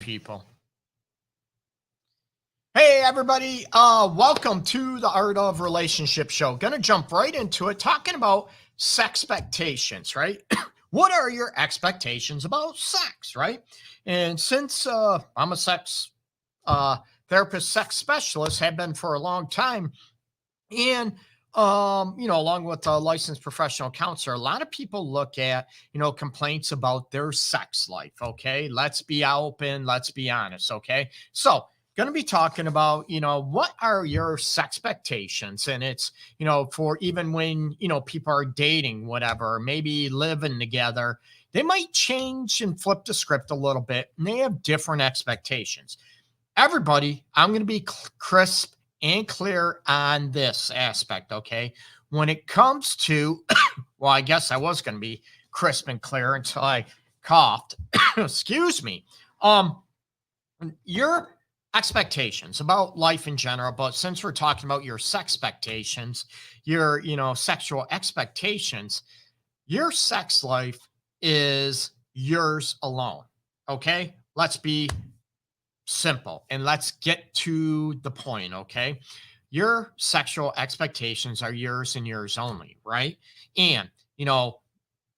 people. Hey, everybody. Welcome to the Art of Relationship show. Going to jump right into it, talking about sex-pecations, right? What are your expectations about sex, right? And since I'm a sex therapist, sex specialist, have been for a long time, and along with a licensed professional counselor, a lot of people look at, complaints about their sex life. Okay. Let's be open. Let's be honest. Okay. So, going to be talking about, what are your sex expectations? And it's, for even when, people are dating, whatever, maybe living together, they might change and flip the script a little bit, and they have different expectations. Everybody, I'm going to be crisp and clear on this aspect, okay? When it comes to, well, I guess I was going to be crisp and clear until I coughed. Excuse me. Your expectations about life in general, but since we're talking about your sex expectations, your, sexual expectations, your sex life is yours alone, okay? Let's be simple and let's get to the point. Okay, your sexual expectations are yours and yours only, right? And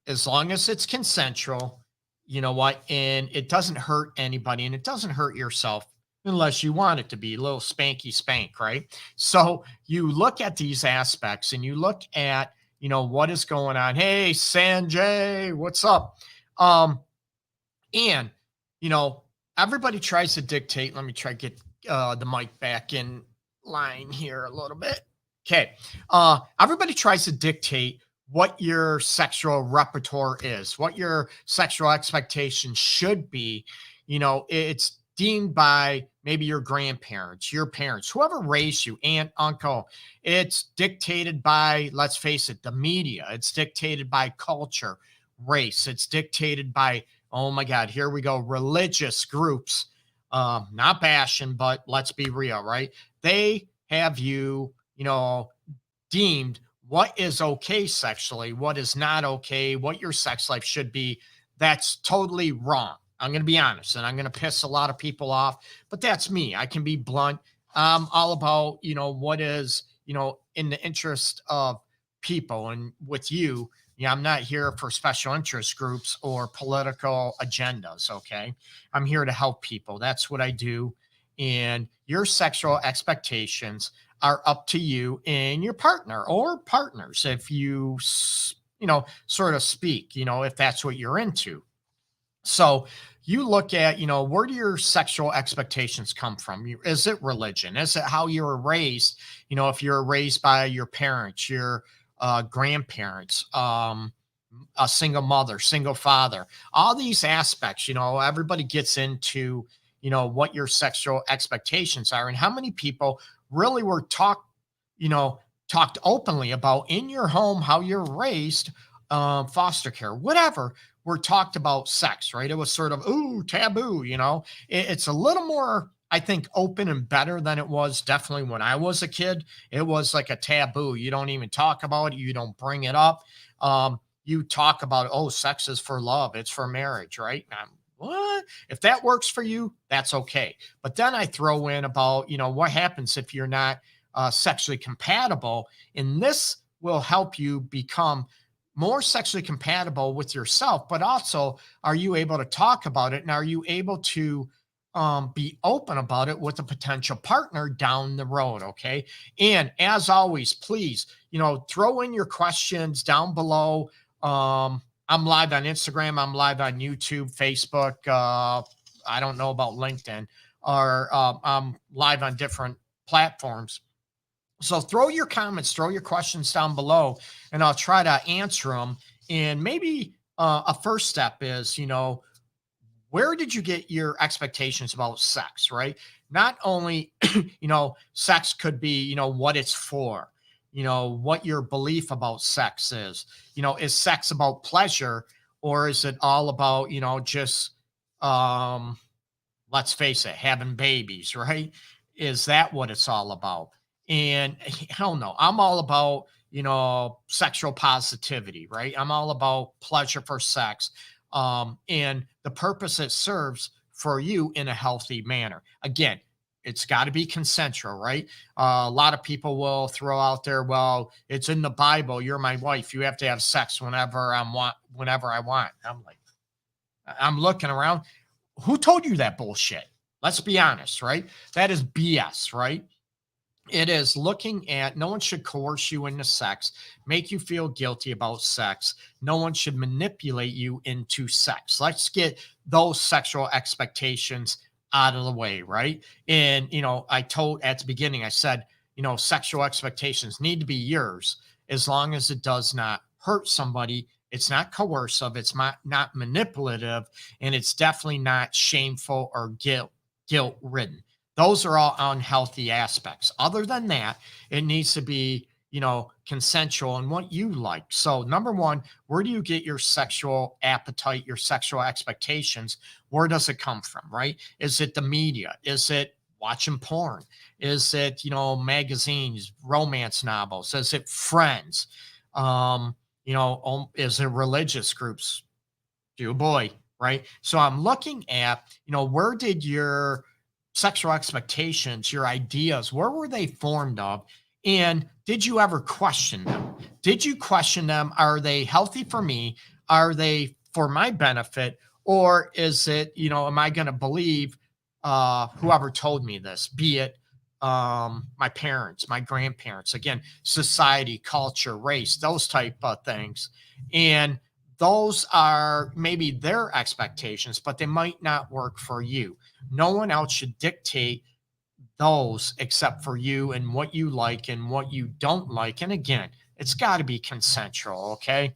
as long as it's consensual, you know what, and it doesn't hurt anybody and it doesn't hurt yourself unless you want it to be a little spanky spank, right? So you look at these aspects and you look at what is going on. Hey, Sanjay, what's up? And everybody tries to dictate. Let me try to get the mic back in line here a little bit. Okay. Everybody tries to dictate what your sexual repertoire is, what your sexual expectations should be. It's deemed by maybe your grandparents, your parents, whoever raised you, aunt, uncle. It's dictated by, let's face it, the media. It's dictated by culture, race. It's dictated by, oh my God, here we go, religious groups. Not bashing, but let's be real, right? They have you, deemed what is okay sexually, what is not okay, what your sex life should be. That's totally wrong. I'm going to be honest, and I'm going to piss a lot of people off, but that's me. I can be blunt. All about, what is, in the interest of people and with you. Yeah, I'm not here for special interest groups or political agendas. Okay. I'm here to help people. That's what I do. And your sexual expectations are up to you and your partner or partners, if you, sort of speak, if that's what you're into. So you look at, where do your sexual expectations come from? Is it religion? Is it how you were raised? If you're raised by your parents, your grandparents, a single mother, single father, all these aspects, everybody gets into, what your sexual expectations are and how many people really were talked openly about in your home, how you're raised, foster care, whatever, were talked about sex, right? It was sort of, ooh, taboo, it's a little more, I think, open and better than it was definitely when I was a kid. It was like a taboo. You don't even talk about it. You don't bring it up. You talk about, oh, sex is for love. It's for marriage, right? What? If that works for you, that's okay. But then I throw in about, what happens if you're not sexually compatible. And this will help you become more sexually compatible with yourself, but also, are you able to talk about it? And are you able to be open about it with a potential partner down the road? Okay. And as always, please, throw in your questions down below. I'm live on Instagram. I'm live on YouTube, Facebook. I don't know about LinkedIn, or I'm live on different platforms. So throw your comments, throw your questions down below, and I'll try to answer them. And maybe a first step is, where did you get your expectations about sex, right? Not only, sex could be, what it's for, what your belief about sex is sex about pleasure, or is it all about, just, let's face it, having babies, right? Is that what it's all about? And hell no, I'm all about, sexual positivity, right? I'm all about pleasure for sex. And the purpose it serves for you in a healthy manner. Again, it's got to be consensual, right? A lot of people will throw out there, well, it's in the Bible. You're my wife. You have to have sex whenever I want. I'm like, I'm looking around. Who told you that bullshit? Let's be honest, right? That is BS, right? It is looking at no one should coerce you into sex, make you feel guilty about sex. No one should manipulate you into sex. Let's get those sexual expectations out of the way, right? And, I told at the beginning, I said, sexual expectations need to be yours as long as it does not hurt somebody. It's not coercive, it's not manipulative, and it's definitely not shameful or guilt ridden. Those are all unhealthy aspects. Other than that, it needs to be, consensual and what you like. So, number one, where do you get your sexual appetite, your sexual expectations? Where does it come from, right? Is it the media? Is it watching porn? Is it, magazines, romance novels? Is it friends? Is it religious groups? Oh boy, right? So I'm looking at, where did your sexual expectations, your ideas, where were they formed of? And did you ever question them? Did you question them? Are they healthy for me? Are they for my benefit? Or is it, am I going to believe whoever told me this, be it my parents, my grandparents, again, society, culture, race, those type of things. And those are maybe their expectations, but they might not work for you. No one else should dictate those except for you and what you like and what you don't like. And again, it's got to be consensual. Okay.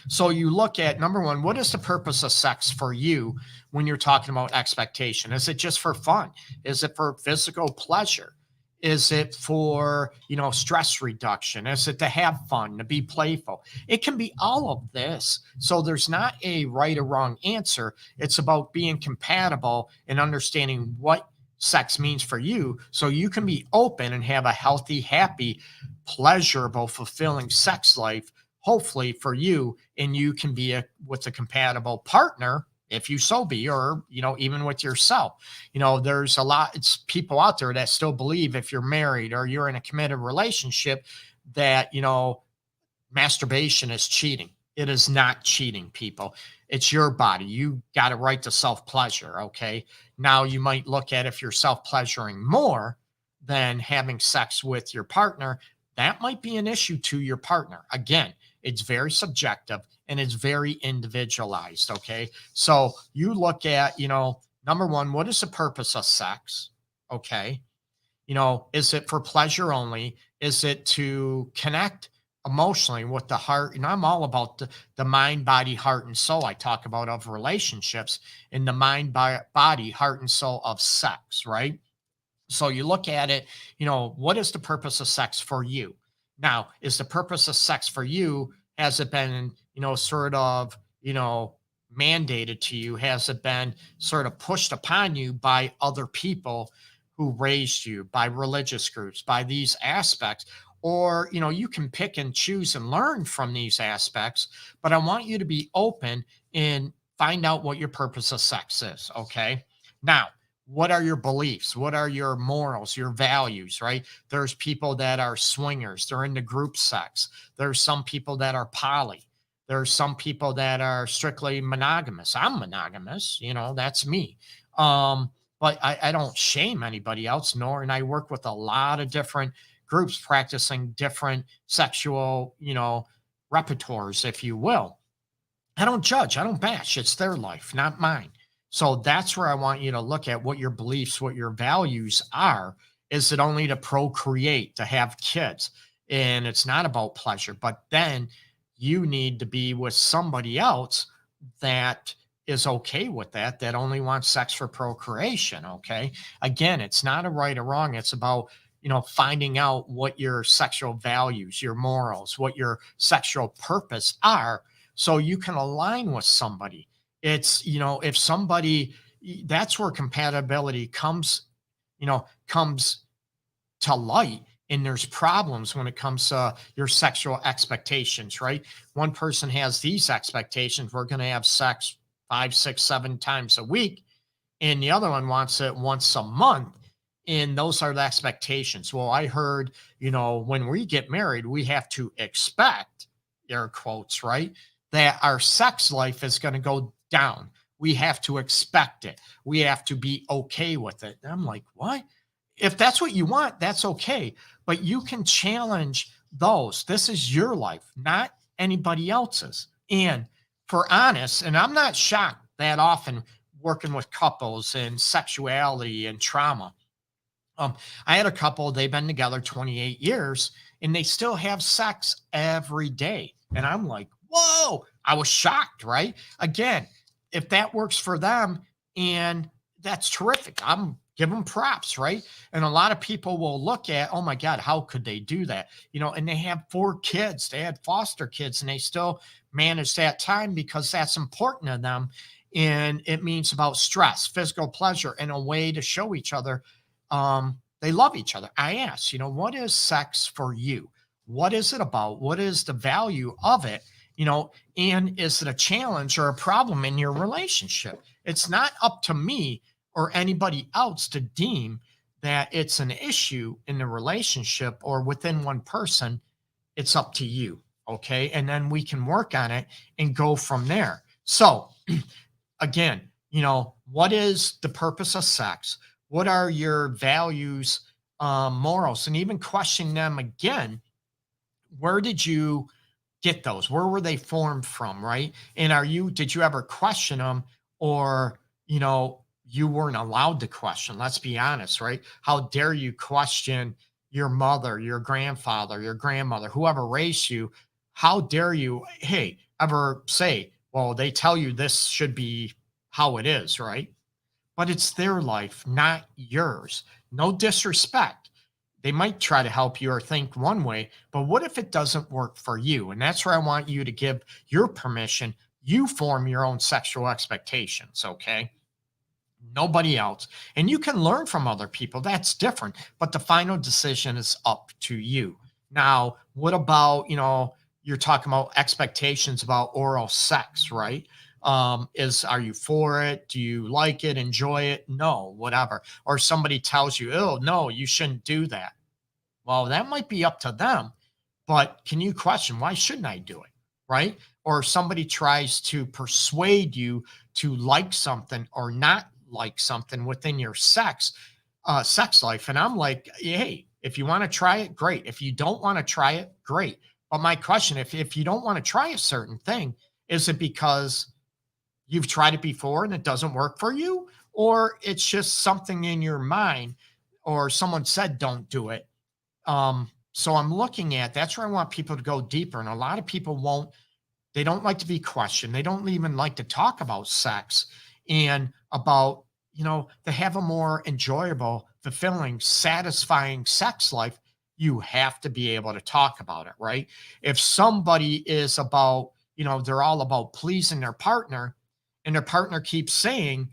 So you look at number one, what is the purpose of sex for you when you're talking about expectation? Is it just for fun? Is it for physical pleasure? Is it for, stress reduction? Is it to have fun, to be playful? It can be all of this. So there's not a right or wrong answer. It's about being compatible and understanding what sex means for you so you can be open and have a healthy, happy, pleasurable, fulfilling sex life, hopefully for you, and you can be with a compatible partner if you so be, or even with yourself. There's it's people out there that still believe if you're married or you're in a committed relationship that masturbation is cheating. It is not cheating, people. It's your body. You got a right to self-pleasure. Okay. Now you might look at if you're self-pleasuring more than having sex with your partner, that might be an issue to your partner. Again, it's very subjective and it's very individualized. Okay. So you look at, number one, what is the purpose of sex? Okay. Is it for pleasure only? Is it to connect emotionally with the heart? And I'm all about the mind, body, heart, and soul. I talk about of relationships in the mind, body, heart, and soul of sex, right? So you look at it, what is the purpose of sex for you? Now, is the purpose of sex for you, has it been, sort of, mandated to you? Has it been sort of pushed upon you by other people who raised you, by religious groups, by these aspects? Or, you can pick and choose and learn from these aspects, but I want you to be open and find out what your purpose of sex is. Okay. Now, what are your beliefs? What are your morals, your values, right? There's people that are swingers. They're into group sex. There's some people that are poly. There's some people that are strictly monogamous. I'm monogamous, that's me. But I don't shame anybody else, and I work with a lot of different groups practicing different sexual, repertoires, if you will. I don't judge. I don't bash. It's their life, not mine. So that's where I want you to look at what your beliefs, what your values are. Is it only to procreate, to have kids? And it's not about pleasure, but then you need to be with somebody else that is okay with that only wants sex for procreation. Okay. Again, it's not a right or wrong. It's about, finding out what your sexual values, your morals, what your sexual purpose are so you can align with somebody. It's, if somebody, that's where compatibility comes to light. And there's problems when it comes to your sexual expectations, right? One person has these expectations. We're going to have sex 5, 6, 7 times a week. and the other one wants it once a month. And those are the expectations. Well, I heard, when we get married, we have to expect, air quotes, right, that our sex life is going to go down. We have to expect it. We have to be okay with it. And I'm like, what? If that's what you want, that's okay. But you can challenge those. This is your life, not anybody else's. And for honest, and I'm not shocked that often working with couples and sexuality and trauma. Um, I had a couple, they've been together 28 years and they still have sex every day. And I'm like, whoa, I was shocked, right? Again, if that works for them, and that's terrific. I'm give them props, right? And a lot of people will look at, oh my God, how could they do that? And they have 4 kids, they had foster kids, and they still manage that time because that's important to them. And it means about stress, physical pleasure, and a way to show each other they love each other. I ask, what is sex for you? What is it about? What is the value of it? And is it a challenge or a problem in your relationship? It's not up to me or anybody else to deem that it's an issue in the relationship or within one person. It's up to you. Okay. And then we can work on it and go from there. So, again, what is the purpose of sex? What are your values, morals, and even questioning them again? Where did you get those? Where were they formed from, right? And did you ever question them, or, you weren't allowed to question? Let's be honest, right? How dare you question your mother, your grandfather, your grandmother, whoever raised you? How dare you, hey, ever say, well, they tell you this should be how it is, right? But it's their life, not yours. No disrespect. They might try to help you or think one way, but what if it doesn't work for you? And that's where I want you to give your permission. You form your own sexual expectations, okay? Nobody else. And you can learn from other people. That's different. But the final decision is up to you. Now, what about, you're talking about expectations about oral sex, right? Are you for it? Do you like it? Enjoy it? No, whatever. Or somebody tells you, oh, no, you shouldn't do that. Well, that might be up to them, but can you question, why shouldn't I do it? Right? Or somebody tries to persuade you to like something or not like something within your sex life. And I'm like, hey, if you want to try it, great. If you don't want to try it, great. But my question, if you don't want to try a certain thing, is it because you've tried it before and it doesn't work for you? Or it's just something in your mind, or someone said don't do it. So I'm looking at, that's where I want people to go deeper. And a lot of people they don't like to be questioned. They don't even like to talk about sex and about, to have a more enjoyable, fulfilling, satisfying sex life. You have to be able to talk about it, right? If somebody is about, they're all about pleasing their partner, and their partner keeps saying,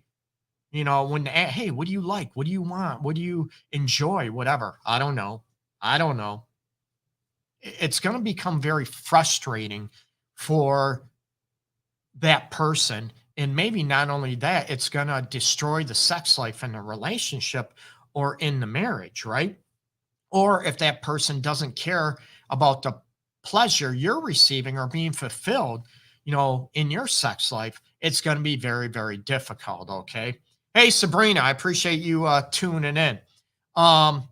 hey, what do you like? What do you want? What do you enjoy? Whatever. I don't know. I don't know. It's going to become very frustrating for that person. And maybe not only that, it's going to destroy the sex life in the relationship or in the marriage, right? Or if that person doesn't care about the pleasure you're receiving or being fulfilled, in your sex life, it's going to be very, very difficult. Okay. Hey, Sabrina, I appreciate you tuning in. Um,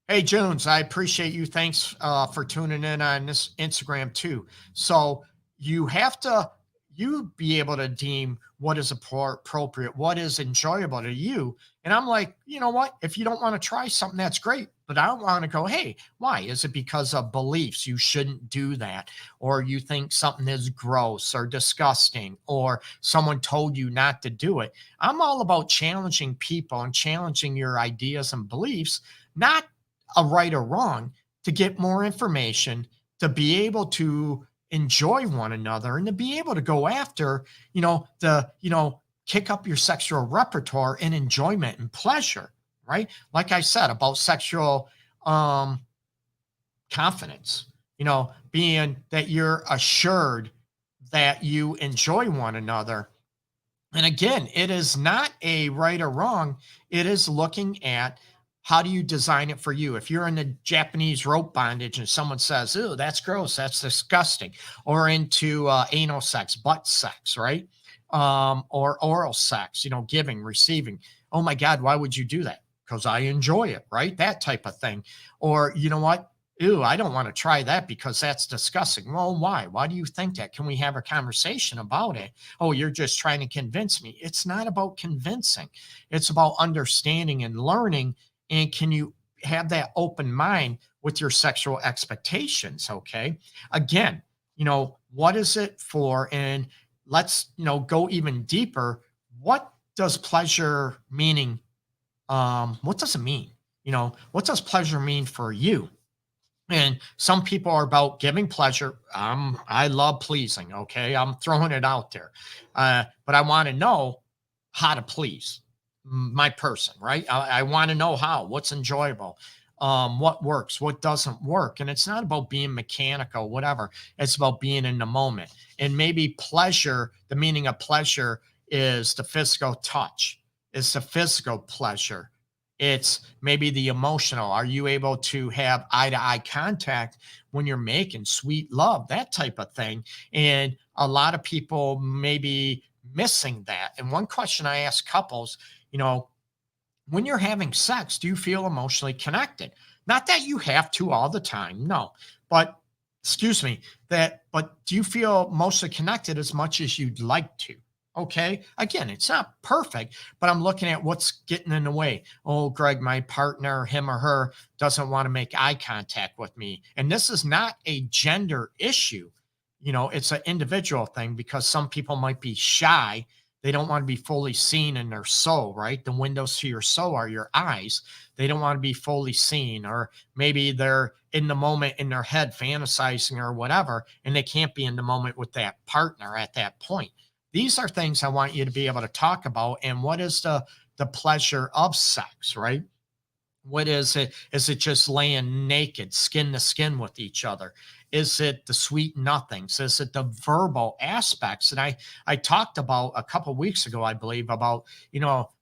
Hey, Jones, I appreciate you. Thanks for tuning in on this Instagram too. So you have to you be able to deem what is appropriate, what is enjoyable to you. And I'm like, you know what? If you don't want to try something, that's great. But I don't want to go, hey, why? Is it because of beliefs? You shouldn't do that. Or you think something is gross or disgusting, or someone told you not to do it. I'm all about challenging people and challenging your ideas and beliefs, not a right or wrong, to get more information, to be able to enjoy one another, and to be able to go after, kick up your sexual repertoire and enjoyment and pleasure, right? Like I said about sexual um, confidence, being that you're assured that you enjoy one another And again, it is not a right or wrong. It is looking at how do you design it for you. If you're in the Japanese rope bondage and someone says, "Oh, that's gross, that's disgusting," or into anal sex, butt sex, right? Or oral sex, giving, receiving. Oh my God, why would you do that? Because I enjoy it, right? That type of thing. Or you know what? Ew, I don't want to try that because that's disgusting. Well, why? Why do you think that? Can we have a conversation about it? Oh, you're just trying to convince me. It's not about convincing. It's about understanding and learning. And can you have that open mind with your sexual expectations? Okay. Again, what is it for? And let's, go even deeper. What does pleasure meaning? What does it mean? What does pleasure mean for you? And some people are about giving pleasure. I love pleasing. Okay. I'm throwing it out there. But I want to know how to please my person, right? I want to know how, what's enjoyable, what works, what doesn't work. And it's not about being mechanical, whatever. It's about being in the moment. And maybe pleasure, the meaning of pleasure is the physical touch, it's the physical pleasure. It's maybe the emotional. Are you able to have eye to eye contact when you're making sweet love, that type of thing? And a lot of people may be missing that. And one question I ask couples, you know, when you're having sex, do you feel emotionally connected? Not that you have to all the time, no, but excuse me, but do you feel mostly connected as much as you'd like to? Okay. Again, it's not perfect, but I'm looking at what's getting in the way. Oh, Greg, my partner, him or her, doesn't want to make eye contact with me. And this is not a gender issue. It's an individual thing because some people might be shy. They don't want to be fully seen in their soul, right? The windows to your soul are your eyes. They don't want to be fully seen, or maybe they're in the moment in their head fantasizing or whatever, and they can't be in the moment with that partner at that point. These are things I want you to be able to talk about. And what is the pleasure of sex, right? What is it? Is it just laying naked, skin to skin with each other? Is it the sweet nothings? Is it the verbal aspects? And I talked about a couple of weeks ago, I believe, about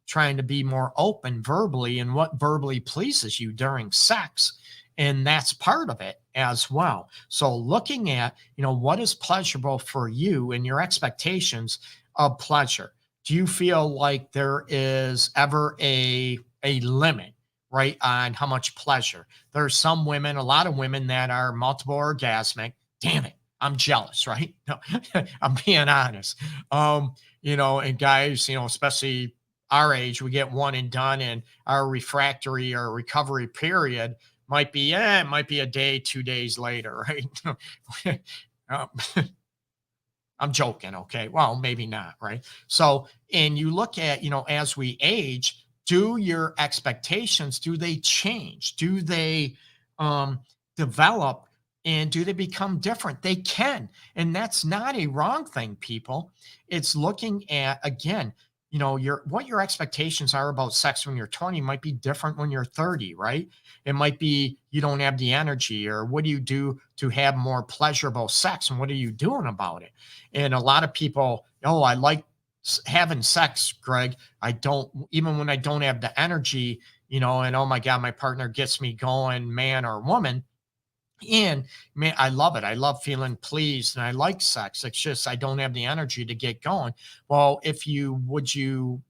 trying to be more open verbally and what verbally pleases you during sex. And that's part of it as well. So looking at, what is pleasurable for you and your expectations of pleasure. Do you feel like there is ever a limit, right, on how much pleasure? There's some women, a lot of women that are multiple orgasmic. Damn it, I'm jealous, right? No, I'm being honest. And guys, especially our age, we get one and done, and our refractory or recovery period it might be a day, 2 days later, right? um, I'm joking. Okay. Well, maybe not. Right. So, and you look at, as we age, do your expectations, do they change? Do they um, develop, and do they become different? They can. And that's not a wrong thing, people. It's looking at, again, what your expectations are about sex when you're 20 might be different when you're 30, right? It might be you don't have the energy, or what do you do to have more pleasurable sex, and what are you doing about it? And a lot of people, oh, I like having sex, Greg. I don't, even when I don't have the energy, and oh my God, my partner gets me going, man or woman. And man, I love it. I love feeling pleased and I like sex. It's just I don't have the energy to get going. Well, would you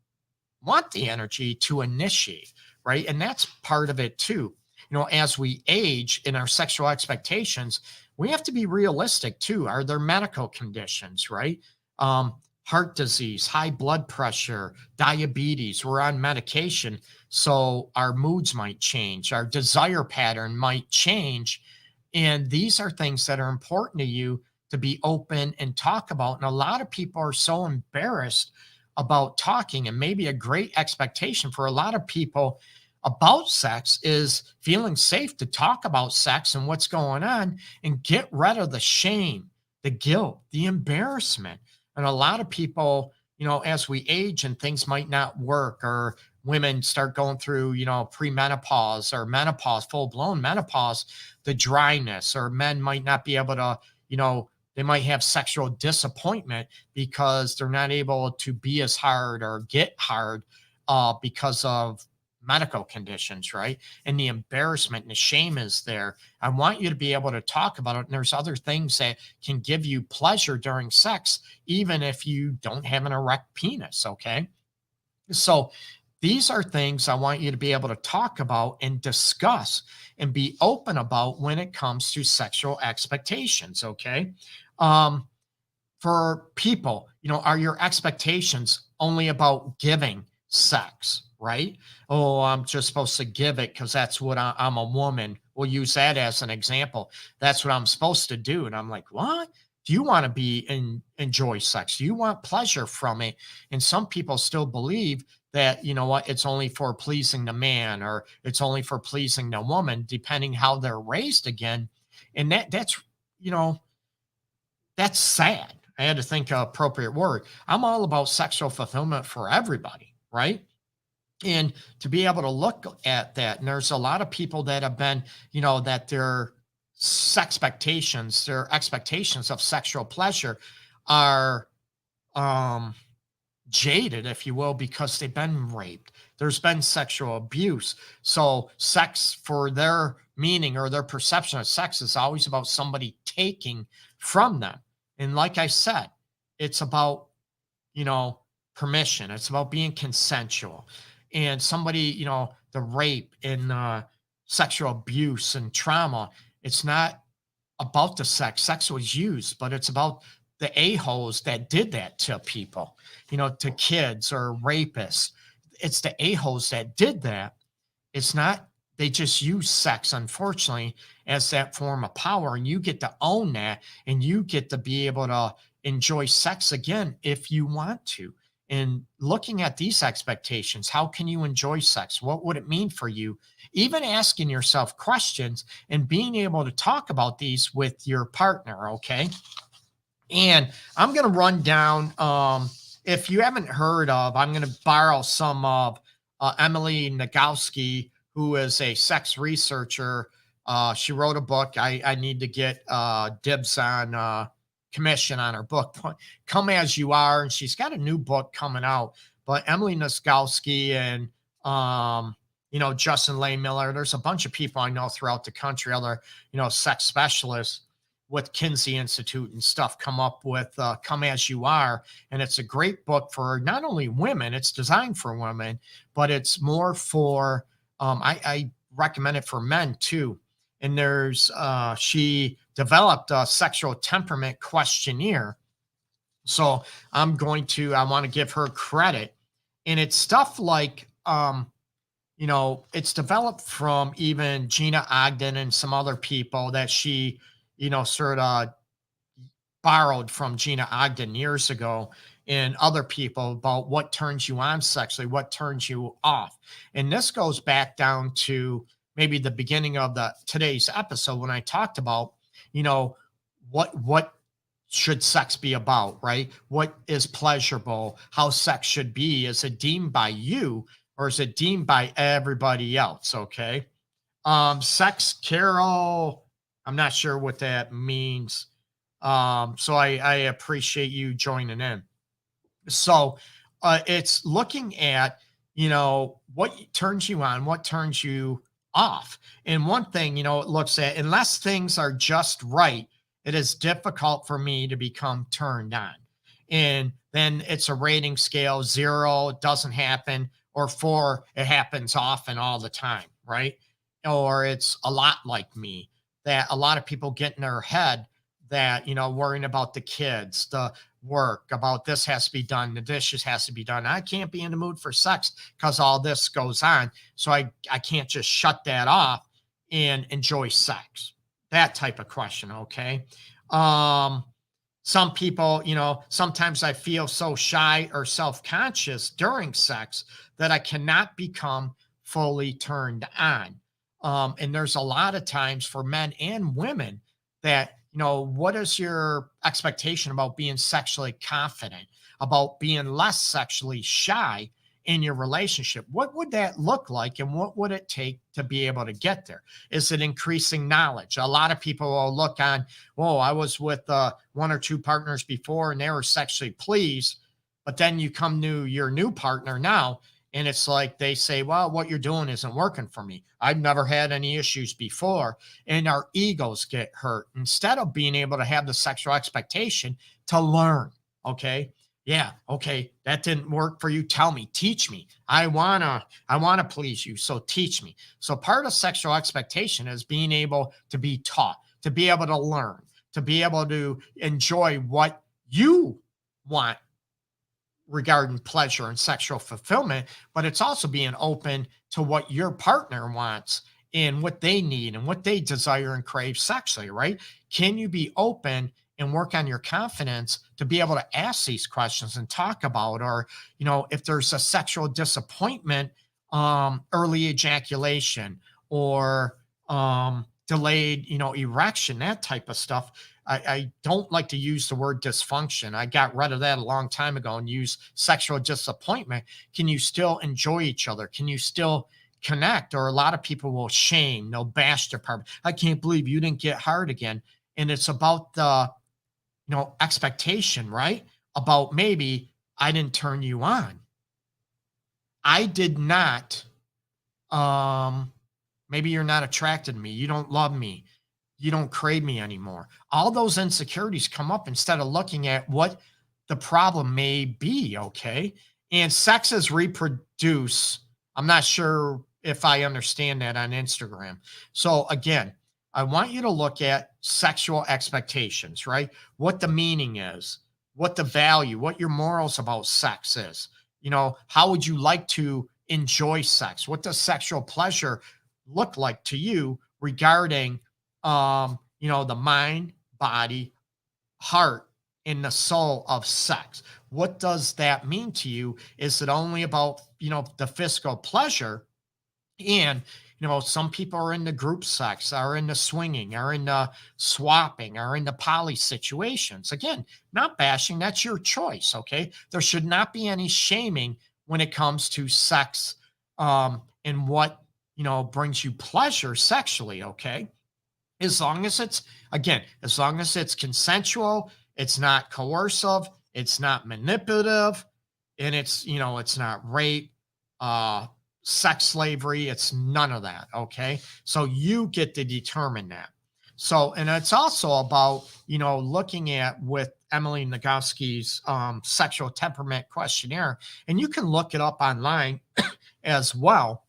want the energy to initiate, right? And that's part of it too. As we age in our sexual expectations, we have to be realistic too. Are there medical conditions, right? Heart disease, high blood pressure, diabetes, we're on medication. So our moods might change, our desire pattern might change. And these are things that are important to you to be open and talk about. And a lot of people are so embarrassed about talking, and maybe a great expectation for a lot of people about sex is feeling safe to talk about sex and what's going on and get rid of the shame, the guilt, the embarrassment. And a lot of people, as we age and things might not work, or women start going through, premenopause or menopause, full blown menopause, the dryness, or men might not be able to, They might have sexual disappointment because they're not able to be as hard or get hard because of medical conditions, right? And the embarrassment and the shame is there. I want you to be able to talk about it. And there's other things that can give you pleasure during sex, even if you don't have an erect penis. Okay. So these are things I want you to be able to talk about and discuss and be open about when it comes to sexual expectations. Okay. Um, for people, are your expectations only about giving sex, right? Oh, I'm just supposed to give it because that's what I'm a woman. We'll use that as an example. That's what I'm supposed to do. And I'm like, what? Do you want to enjoy sex? Do you want pleasure from it? And some people still believe that, it's only for pleasing the man or it's only for pleasing the woman, depending how they're raised again. And you know, that's sad. I had to think of appropriate word. I'm all about sexual fulfillment for everybody, right? And to be able to look at that, and there's a lot of people that have been, that their their expectations of sexual pleasure are um jaded, if you will, because they've been raped. There's been sexual abuse. So sex for their meaning or their perception of sex is always about somebody taking from them. And like I said, it's about, you know, permission. It's about being consensual. And somebody, the rape and sexual abuse and trauma, it's not about the sex. Sex was used, but it's about the a-holes that did that to people, to kids or rapists. It's the a-holes that did that. It's not, they just use sex, unfortunately, as that form of power. And you get to own that and you get to be able to enjoy sex again if you want to. And looking at these expectations, how can you enjoy sex? What would it mean for you? Even asking yourself questions and being able to talk about these with your partner. Okay. And I'm going to run down, if you haven't heard of, I'm going to borrow some of Emily Nagoski, who is a sex researcher. She wrote a book. I need to get dibs on commission on her book, Come As You Are. And she's got a new book coming out. But Emily Nagoski and, Justin Lay Miller, there's a bunch of people I know throughout the country, other, sex specialists with Kinsey Institute and stuff, come up with Come As You Are. And it's a great book for not only women, it's designed for women, but it's more for, I recommend it for men too. And she developed a sexual temperament questionnaire. So I want to give her credit. And it's stuff like, it's developed from even Gina Ogden and some other people that she, sort of borrowed from Gina Ogden years ago and other people about what turns you on sexually, what turns you off. And this goes back down to maybe the beginning of today's episode when I talked about, what should sex be about, right? What is pleasurable, how sex should be. Is it deemed by you or is it deemed by everybody else? Okay. Sex Carol, I'm not sure what that means. So I appreciate you joining in. So it's looking at, what turns you on, what turns you off. And one thing, it looks at, unless things are just right, it is difficult for me to become turned on. And then it's a rating scale, 0, it doesn't happen, or 4, it happens often all the time, right? Or it's a lot like me, that a lot of people get in their head that, worrying about the kids, the work, about this has to be done, the dishes has to be done. I can't be in the mood for sex because all this goes on. So I can't just shut that off and enjoy sex. That type of question. Okay. Some people, sometimes I feel so shy or self-conscious during sex that I cannot become fully turned on. And there's a lot of times for men and women that, what is your expectation about being sexually confident, about being less sexually shy, in your relationship. What would that look like? And what would it take to be able to get there? Is it increasing knowledge? A lot of people will look on, whoa, I was with one or two partners before and they were sexually pleased. But then you come to your new partner now, and it's like they say, well, what you're doing isn't working for me. I've never had any issues before. And our egos get hurt instead of being able to have the sexual expectation to learn. Okay. Yeah. Okay. That didn't work for you. Tell me, teach me. I wanna please you. So teach me. So part of sexual expectation is being able to be taught, to be able to learn, to be able to enjoy what you want regarding pleasure and sexual fulfillment, but it's also being open to what your partner wants and what they need and what they desire and crave sexually, right? Can you be open and work on your confidence to be able to ask these questions and talk about, or, if there's a sexual disappointment, early ejaculation, or delayed, erection, that type of stuff. I don't like to use the word dysfunction. I got rid of that a long time ago and use sexual disappointment. Can you still enjoy each other? Can you still connect? Or a lot of people will shame, they'll bash their partner. I can't believe you didn't get hard again. And it's about the, expectation, right? About maybe I didn't turn you on. I did not, maybe you're not attracted to me. You don't love me. You don't crave me anymore. All those insecurities come up instead of looking at what the problem may be. Okay. And sexes reproduce. I'm not sure if I understand that on Instagram. So again, I want you to look at sexual expectations, right? What the meaning is, what the value, what your morals about sex is. How would you like to enjoy sex? What does sexual pleasure look like to you regarding the mind, body, heart, and the soul of sex? What does that mean to you? Is it only about, the physical pleasure? And, some people are into group sex, are into swinging, are into swapping, are into poly situations. Again, not bashing, that's your choice. Okay. There should not be any shaming when it comes to sex, and what, brings you pleasure sexually. Okay. As long as it's consensual, it's not coercive, it's not manipulative, and it's not rape, sex slavery, it's none of that. Okay. So you get to determine that. So, and it's also about, looking at with Emily Nagoski's sexual temperament questionnaire, and you can look it up online as well,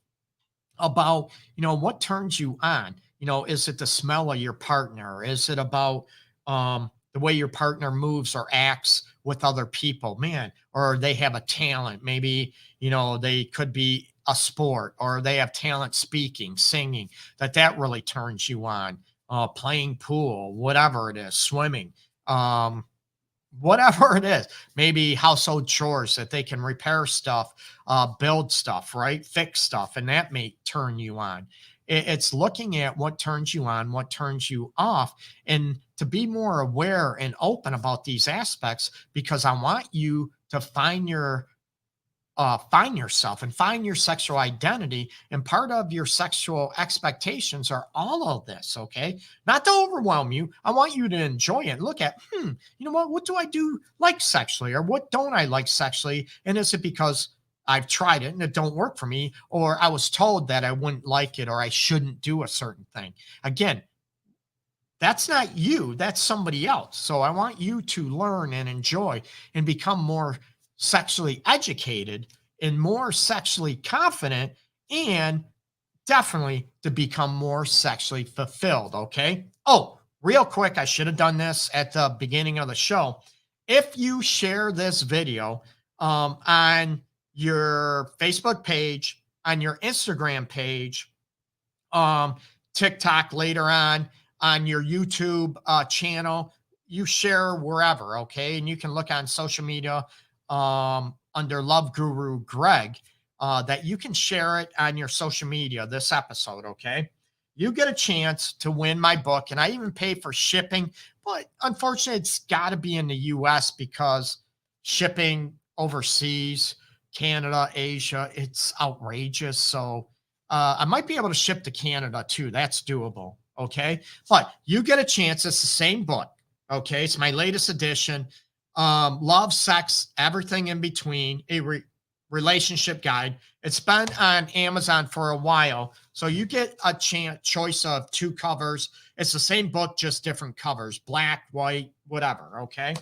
about what turns you on. Is it the smell of your partner? Is it about the way your partner moves or acts with other people, man? Or they have a talent, maybe they could be a sport, or they have talent speaking, singing, that really turns you on. Playing pool, whatever it is, swimming, whatever it is, maybe household chores, that they can repair stuff, build stuff, right? Fix stuff. And that may turn you on. It's looking at what turns you on, what turns you off, and to be more aware and open about these aspects, because I want you to find yourself and find your sexual identity. And part of your sexual expectations are all of this. Okay. Not to overwhelm you. I want you to enjoy it. Look at, what do I do like sexually, or what don't I like sexually? And is it because I've tried it and it don't work for me, or I was told that I wouldn't like it, or I shouldn't do a certain thing? Again, that's not you, that's somebody else. So I want you to learn and enjoy and become more sexually educated and more sexually confident, and definitely to become more sexually fulfilled. Okay. Oh, real quick, I should have done this at the beginning of the show. If you share this video on your Facebook page, on your Instagram page, TikTok later on your YouTube channel, you share wherever, okay? And you can look on social media under Love Guru Greg, that you can share it on your social media, this episode, okay? You get a chance to win my book, and I even pay for shipping, but unfortunately, it's got to be in the US because shipping overseas Canada, Asia. It's outrageous. So I might be able to ship to Canada too. That's doable. Okay. But you get a chance. It's the same book. Okay. It's my latest edition. Love, sex, everything in between, relationship guide. It's been on Amazon for a while. So you get a choice of 2 covers. It's the same book, just different covers, black, white, whatever. Okay.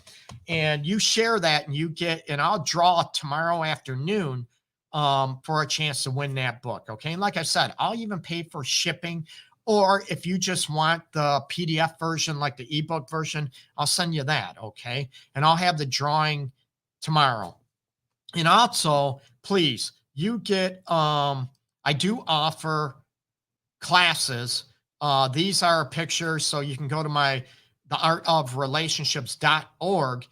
And you share that and you get, and I'll draw tomorrow afternoon for a chance to win that book. Okay. And like I said, I'll even pay for shipping. Or if you just want the PDF version, like the ebook version, I'll send you that. Okay. And I'll have the drawing tomorrow. And also, please, you get, I do offer classes. These are pictures. So you can go to theartofrelationships.org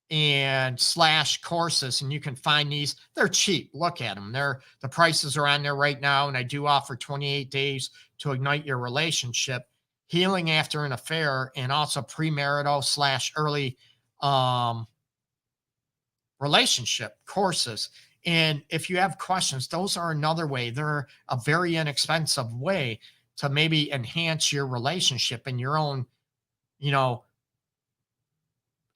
and /courses, and you can find these. They're cheap. Look at them. The prices are on there right now. And I do offer 28 days to ignite your relationship, healing after an affair, and also premarital / early relationship courses. And if you have questions, those are another way. They're a very inexpensive way to maybe enhance your relationship and your own,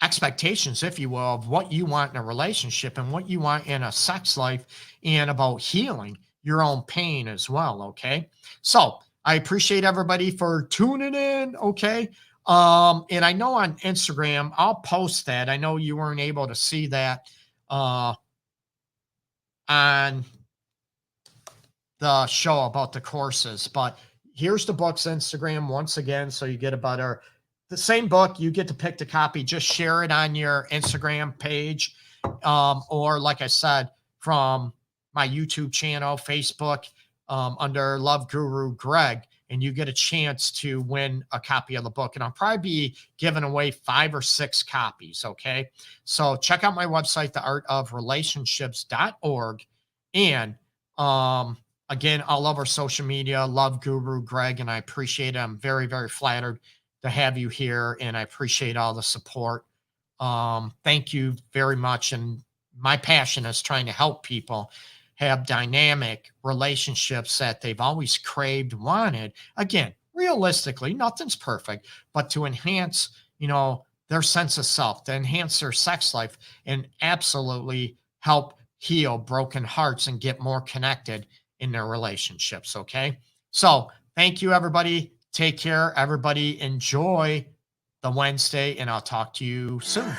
expectations, if you will, of what you want in a relationship and what you want in a sex life, and about healing your own pain as well. Okay. So I appreciate everybody for tuning in. Okay. And I know on Instagram, I'll post that. I know you weren't able to see that on the show about the courses, but here's the book's Instagram once again. So you get about the same book. You get to pick the copy, just share it on your Instagram page. Or like I said, from my YouTube channel, Facebook, under Love Guru Greg, and you get a chance to win a copy of the book. And I'll probably be giving away 5 or 6 copies. Okay. So check out my website, theartofrelationships.org. And, again, all over social media, Love Guru Greg, and I appreciate it. I'm very, very flattered to have you here, and I appreciate all the support. Thank you very much. And my passion is trying to help people have dynamic relationships that they've always craved, wanted. Again, realistically, nothing's perfect, but to enhance, their sense of self, to enhance their sex life, and absolutely help heal broken hearts and get more connected in their relationships. Okay. So thank you, everybody. Take care. Everybody enjoy the Wednesday, and I'll talk to you soon.